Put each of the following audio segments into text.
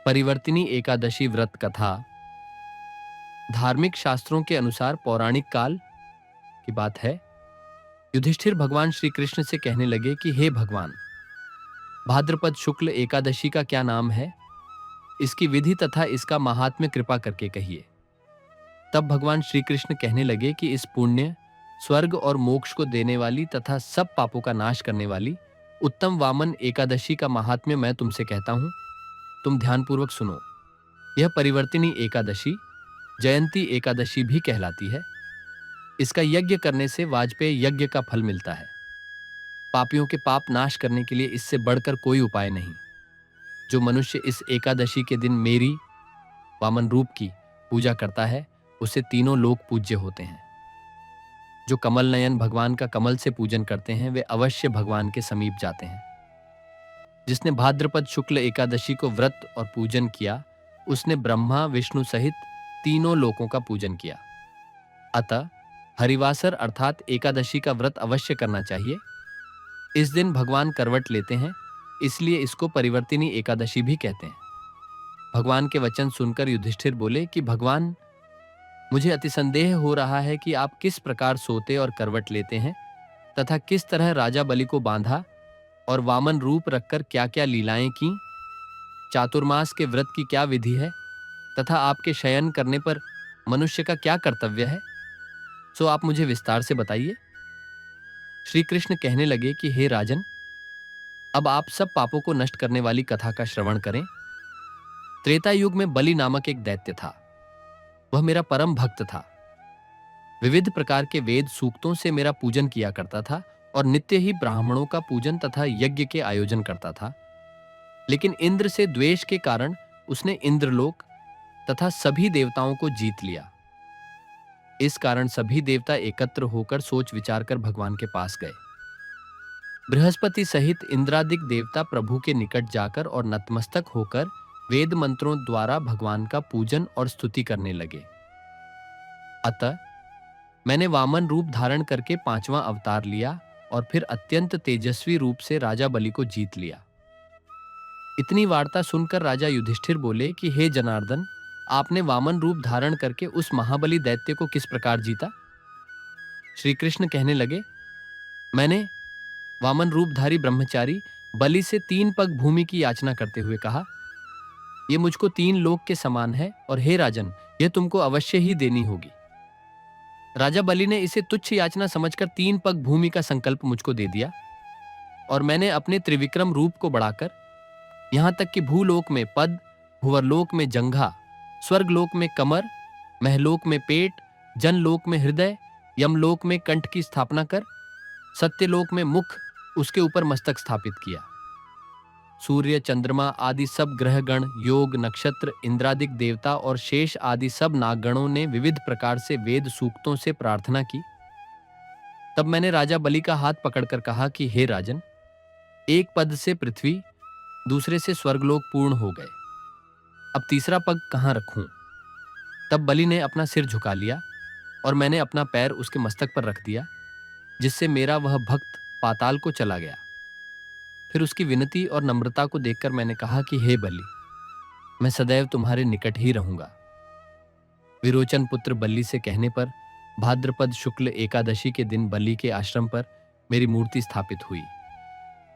परिवर्तिनी एकादशी व्रत कथा। धार्मिक शास्त्रों के अनुसार पौराणिक काल की बात है। युधिष्ठिर भगवान श्री कृष्ण से कहने लगे कि हे भगवान, भाद्रपद शुक्ल एकादशी का क्या नाम है, इसकी विधि तथा इसका महात्म्य कृपा करके कहिए। तब भगवान श्री कृष्ण कहने लगे कि इस पुण्य, स्वर्ग और मोक्ष को देने वाली तथा सब पापों का नाश करने वाली उत्तम वामन एकादशी का महात्म्य मैं तुमसे कहता हूं, तुम ध्यानपूर्वक सुनो। यह परिवर्तिनी एकादशी जयंती एकादशी भी कहलाती है। इसका यज्ञ करने से वाजपेय यज्ञ का फल मिलता है। पापियों के पाप नाश करने के लिए इससे बढ़कर कोई उपाय नहीं। जो मनुष्य इस एकादशी के दिन मेरी वामन रूप की पूजा करता है, उसे तीनों लोक पूज्य होते हैं। जो कमल नयन भगवान का कमल से पूजन करते हैं, वे अवश्य भगवान के समीप जाते हैं। जिसने भाद्रपद शुक्ल एकादशी को व्रत और पूजन किया, उसने ब्रह्मा विष्णु सहित तीनों लोकों का पूजन किया। अतः हरिवासर अर्थात एकादशी का व्रत अवश्य करना चाहिए। इस दिन भगवान करवट लेते हैं, इसलिए इसको परिवर्तिनी एकादशी भी कहते हैं। भगवान के वचन सुनकर युधिष्ठिर बोले कि भगवान, मुझे अति संदेह हो रहा है कि आप किस प्रकार सोते और करवट लेते हैं तथा किस तरह राजा बलि को बांधा और वामन रूप रखकर क्या क्या लीलाएं की। चातुर्मास के व्रत की क्या विधि है तथा आपके शयन करने पर मनुष्य का क्या कर्तव्य है, सो आप मुझे विस्तार से बताइए। श्री कृष्ण कहने लगे कि हे राजन, अब आप सब पापों को नष्ट करने वाली कथा का श्रवण करें। त्रेता युग में बलि नामक एक दैत्य था। वह मेरा परम भक्त था। विविध प्रकार के वेद सूक्तों से मेरा पूजन किया करता था और नित्य ही ब्राह्मणों का पूजन तथा यज्ञ के आयोजन करता था। लेकिन इंद्र से द्वेष के कारण उसने इंद्रलोक तथा सभी देवताओं को जीत लिया। इस कारण सभी देवता एकत्र होकर सोच विचार कर भगवान के पास गए। बृहस्पति सहित इंद्रादिक देवता प्रभु के निकट जाकर और नतमस्तक होकर वेद मंत्रों द्वारा भगवान का पूजन और स्तुति करने लगे। अतः मैंने वामन रूप धारण करके 5वां अवतार लिया और फिर अत्यंत तेजस्वी रूप से राजा बलि को जीत लिया। इतनी वार्ता सुनकर राजा युधिष्ठिर बोले कि हे जनार्दन, आपने वामन रूप धारण करके उस महाबली दैत्य को किस प्रकार जीता। श्री कृष्ण कहने लगे, मैंने वामन रूपधारी ब्रह्मचारी बलि से 3 पग भूमि की याचना करते हुए कहा, यह मुझको 3 लोक के समान है और हे राजन, यह तुमको अवश्य ही देनी होगी। राजा बलि ने इसे तुच्छ याचना समझकर 3 पग भूमि का संकल्प मुझको दे दिया और मैंने अपने त्रिविक्रम रूप को बढ़ाकर यहां तक कि भूलोक में पद, भुवरलोक में जंघा, स्वर्गलोक में कमर, महलोक में पेट, जनलोक में हृदय, यमलोक में कंठ की स्थापना कर सत्यलोक में मुख, उसके ऊपर मस्तक स्थापित किया। सूर्य, चंद्रमा आदि सब ग्रहगण, योग, नक्षत्र, इंद्रादिक देवता और शेष आदि सब नागगणों ने विविध प्रकार से वेद सूक्तों से प्रार्थना की। तब मैंने राजा बलि का हाथ पकड़कर कहा कि हे राजन, एक पद से पृथ्वी, दूसरे से स्वर्गलोक पूर्ण हो गए। अब तीसरा पग कहां रखूं? तब बलि ने अपना सिर झुका लिया और मैंने अपना पैर उसके मस्तक पर रख दिया, जिससे मेरा वह भक्त पाताल को चला गया। फिर उसकी विनती और नम्रता को देखकर मैंने कहा कि हे बलि, मैं सदैव तुम्हारे निकट ही रहूंगा। विरोचन पुत्र बलि से कहने पर भाद्रपद शुक्ल एकादशी के दिन बलि के आश्रम पर मेरी मूर्ति स्थापित हुई।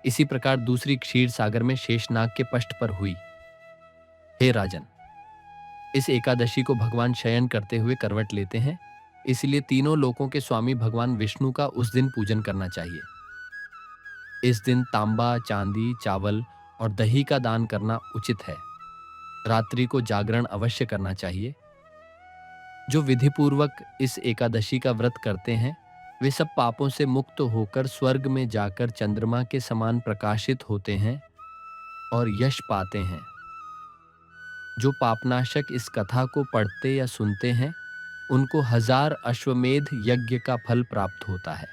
इसी प्रकार दूसरी क्षीर सागर में शेषनाग के पष्ट पर हुई। हे राजन, इस एकादशी को भगवान शयन करते हुए करवट लेते हैं, इसलिए तीनों लोकों के स्वामी भगवान विष्णु का उस दिन पूजन करना चाहिए। इस दिन तांबा, चांदी, चावल और दही का दान करना उचित है। रात्रि को जागरण अवश्य करना चाहिए। जो विधिपूर्वक इस एकादशी का व्रत करते हैं, वे सब पापों से मुक्त होकर स्वर्ग में जाकर चंद्रमा के समान प्रकाशित होते हैं और यश पाते हैं। जो पापनाशक इस कथा को पढ़ते या सुनते हैं, उनको 1000 अश्वमेध यज्ञ का फल प्राप्त होता है।